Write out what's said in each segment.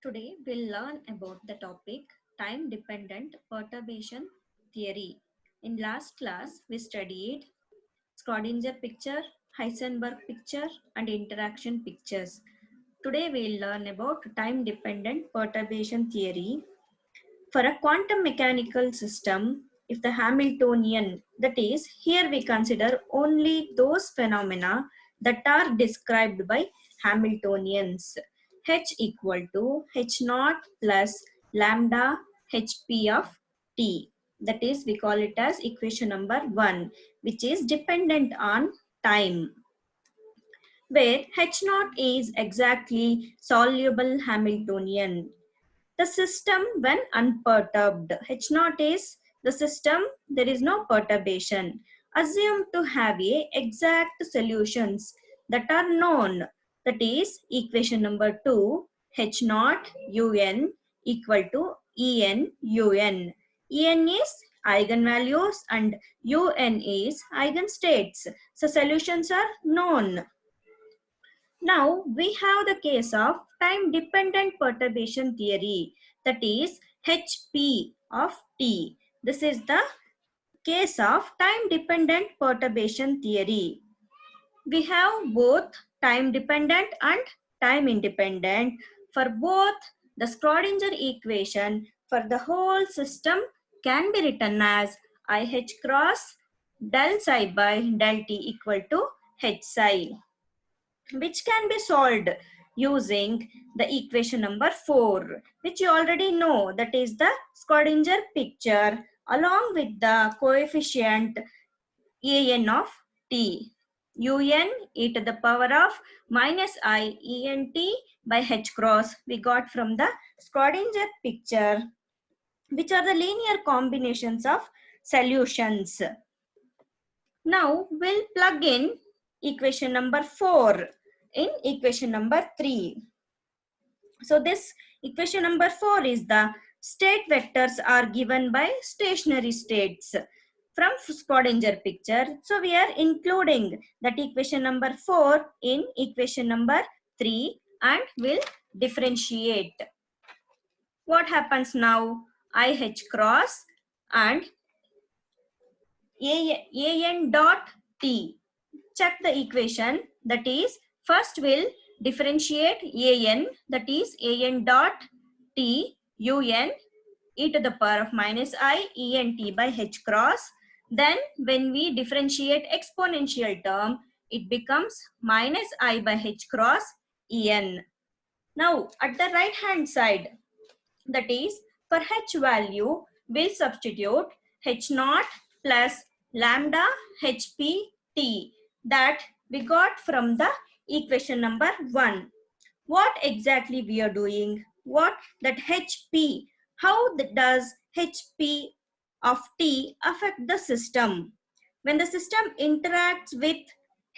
Today we'll learn about the topic time dependent perturbation theory. In last class we studied Schrodinger picture, Heisenberg picture and interaction pictures. Today we'll learn about time dependent perturbation theory. For a quantum mechanical system, if the Hamiltonian, that is, here we consider only those phenomena that are described by Hamiltonians. H equal to H naught plus lambda Hp of t. That is, we call it as equation number 1, which is dependent on time, where H naught is exactly soluble Hamiltonian. The system when unperturbed. H naught is the system, there is no perturbation. Assume to have a exact solutions that are known. That is equation number 2, H naught un equal to En un. En is eigenvalues and un is eigenstates. So solutions are known. Now we have the case of time dependent perturbation theory, that is Hp of t. This is the case of time dependent perturbation theory. We have both time dependent and time independent. For both, the Schrodinger equation for the whole system can be written as IH cross del psi by del t equal to H psi, which can be solved using the equation number 4, which you already know, that is the Schrodinger picture along with the coefficient an of t. un e to the power of minus I ent by h cross we got from the Schrodinger picture, which are the linear combinations of solutions. Now we'll plug in equation number 4 in equation number 3. So this equation number 4 is the state vectors are given by stationary states from Schrodinger picture. So we are including that equation number 4 in equation number 3 and will differentiate. What happens now? IH cross and an dot t. Check the equation, that is first we'll differentiate an, that is an dot t un e to the power of minus I ent by h cross. Then when we differentiate exponential term, it becomes minus I by h cross en. Now at the right hand side, that is for h value, we'll substitute h naught plus lambda hp t that we got from the equation number 1. What exactly we are doing? What that hp, how does hp of t affect the system? When the system interacts with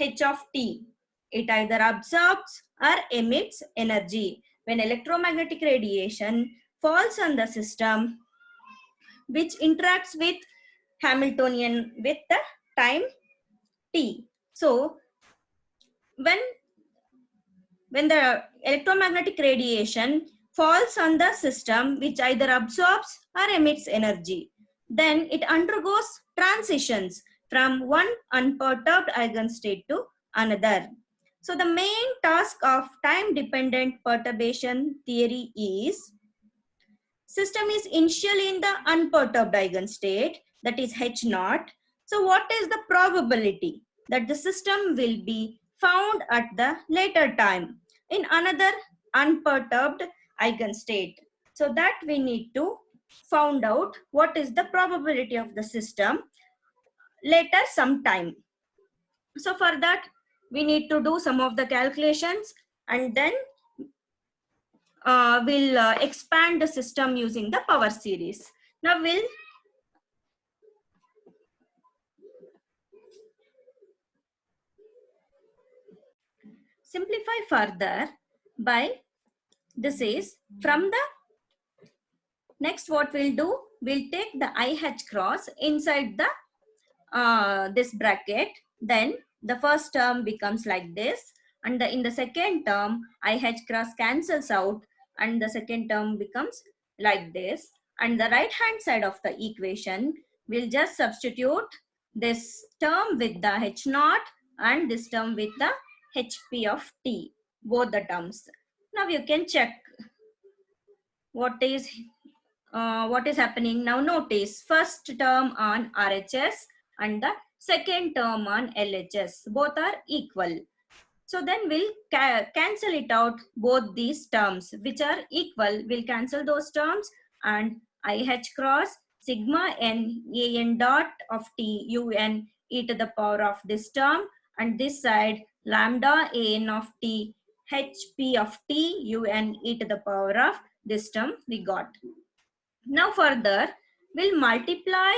h of t, it either absorbs or emits energy. When electromagnetic radiation falls on the system, which interacts with Hamiltonian with the time t. So when the electromagnetic radiation falls on the system, which either absorbs or emits energy, then it undergoes transitions from one unperturbed eigenstate to another. So the main task of time dependent perturbation theory is, system is initially in the unperturbed eigenstate, that is H naught. So what is the probability that the system will be found at the later time in another unperturbed eigenstate? So that we need to find out what is the probability of the system later sometime. So for that we need to do some of the calculations, and then we'll expand the system using the power series. Now we'll simplify further by, this is from the next, what we'll do, we'll take the IH cross inside the this bracket. Then the first term becomes like this, and in the second term IH cross cancels out and the second term becomes like this. And the right hand side of the equation, we'll just substitute this term with the h naught and this term with the hp of t, both the terms. Now you can check what is happening. Now notice first term on RHS and the second term on LHS, both are equal. So then we'll cancel it out, both these terms which are equal, we'll cancel those terms, and IH cross sigma n a n dot of t un e to the power of this term, and this side lambda a n of t hp of t un e to the power of this term we got. Now further, we'll multiply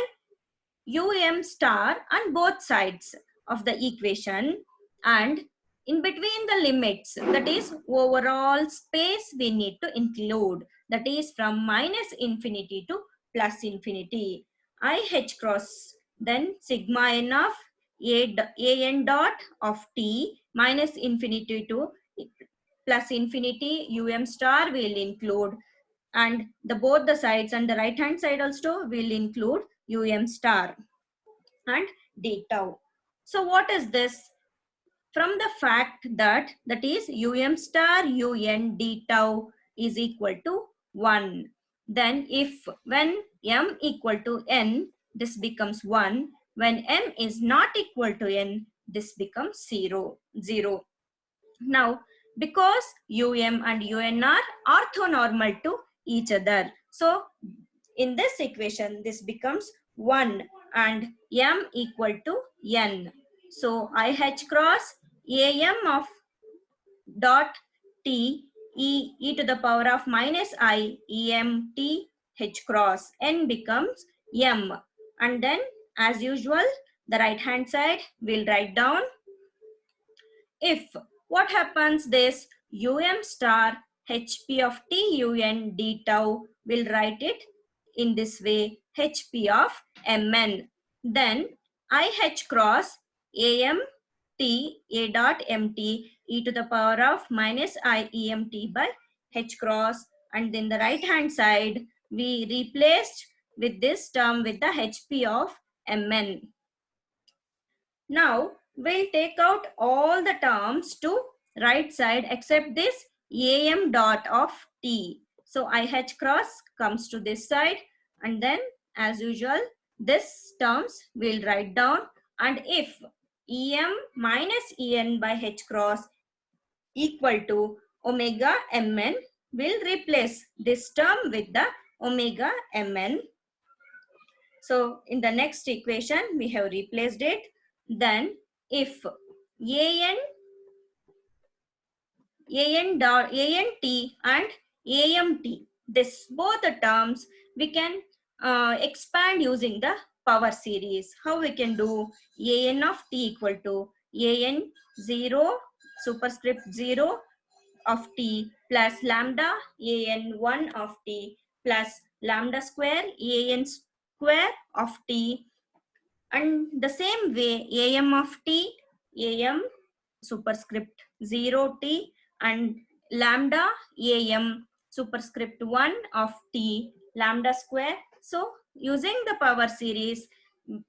star on both sides of the equation, and in between the limits, that is overall space we need to include, that is from minus infinity to plus infinity. IH cross then sigma n of a n dot of t minus infinity to plus infinity star will include, and the both the sides and the right hand side also will include star and d tau. So what is this? From the fact that is star un d tau is equal to 1. Then if when m equal to n, this becomes 1. When m is not equal to n, this becomes 0. Now, because and un are orthonormal to each other, so in this equation, this becomes 1 and m equal to n. So IH cross am of dot t e to the power of minus I em t h cross n becomes m. And then as usual, the right hand side we'll write down. If what happens, this star hp of t un d tau, will write it in this way, hp of mn. Then IH cross am t a dot mt e to the power of minus I em t by h cross, and then the right hand side we replaced with this term with the hp of mn. Now we'll take out all the terms to right side except this am dot of t. So IH cross comes to this side, and then as usual this terms we'll write down, and if em minus en by h cross equal to omega mn, we'll replace this term with the omega mn. So in the next equation, we have replaced it. Then if an t and amt, this both the terms we can expand using the power series. How we can do? An of t equal to an 0 superscript 0 of t plus lambda an 1 of t plus lambda square an square of t, and the same way am of t am superscript 0 t and lambda am superscript 1 of t lambda square. So using the power series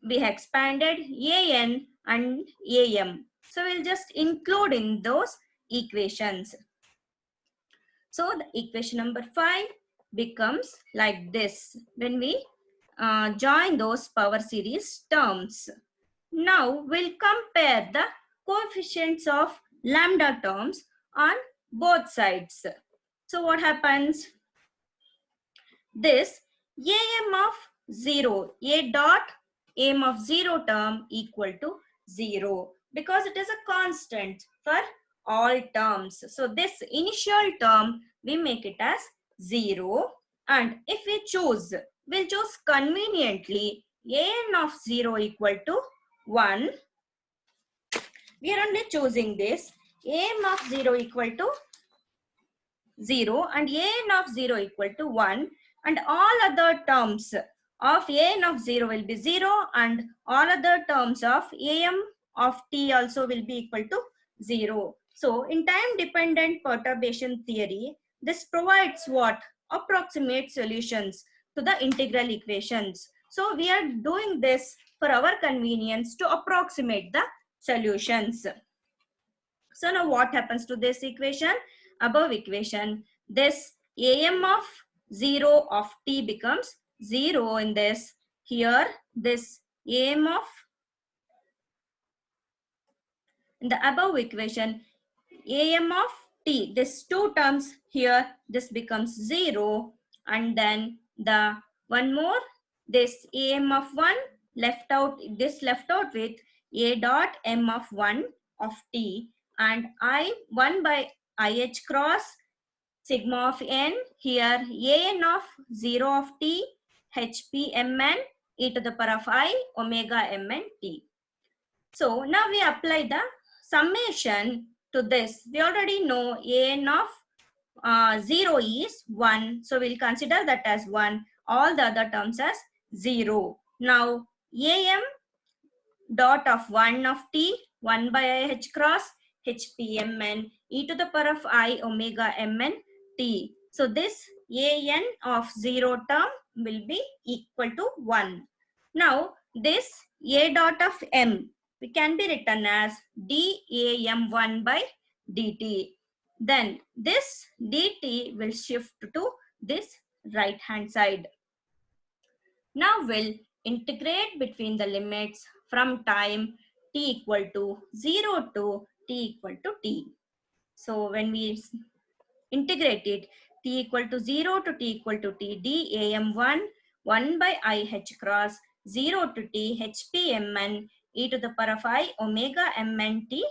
we expanded an and am, so we'll just include in those equations. So the equation number 5 becomes like this when we join those power series terms. Now we'll compare the coefficients of lambda terms on both sides. So what happens? This am of 0, a dot am of 0 term equal to 0 because it is a constant for all terms. So this initial term we make it as 0, and if we choose, we'll choose conveniently an of 0 equal to 1. We are only choosing this am of 0 equal to 0 and an of 0 equal to 1, and all other terms of an of 0 will be 0, and all other terms of am of t also will be equal to 0. So in time dependent perturbation theory, This provides what? Approximate solutions to the integral equations. So we are doing this for our convenience to approximate the solutions. So now what happens to this equation? Above equation, this am of 0 of t becomes 0 in this. Here, this am of, in the above equation, am of t, this two terms here, this becomes 0. And then the one more, this am of 1 left out, this left out with a dot m of 1 of t, and I 1 by ih cross sigma of n, here an of 0 of t hp mn e to the power of I omega mn t. So now we apply the summation to this. We already know an of 0 is 1. So we'll consider that as 1. All the other terms as 0. Now am dot of 1 of t 1 by I h cross hpmn e to the power of I omega mn t. So this an of 0 term will be equal to 1. Now this a dot of m we can be written as dam1 by dt. Then this dt will shift to this right hand side. Now we'll integrate between the limits from time t equal to 0 to t equal to t. So when we integrate it, t equal to 0 to t equal to t dam1 1 by I h cross 0 to t hpmn e to the power of I omega mn t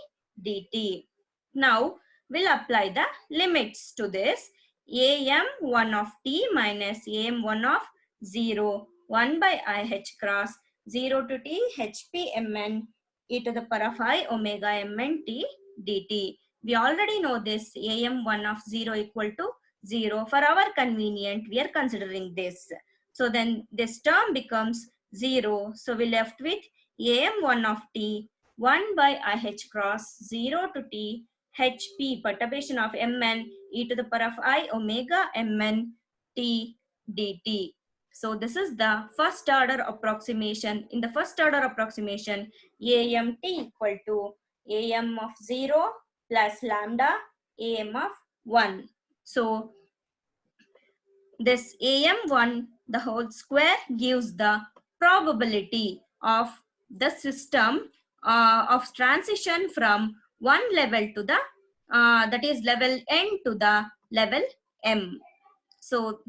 dt. Now we'll apply the limits to this. am1 of t minus am1 of 0 1 by I h cross 0 to t hpmn e to the power of I omega mn t dt. We already know this am1 of 0 equal to 0. For our convenient, we are considering this. So then this term becomes 0. So we left with am1 of t 1 by I h cross 0 to t hp perturbation of mn e to the power of I omega mn t dt. So this is the first order approximation. In the first order approximation, am t equal to am of 0 plus lambda am of 1. So this am1 the whole square gives the probability of the system of transition from one level to the that is level n to the level m. So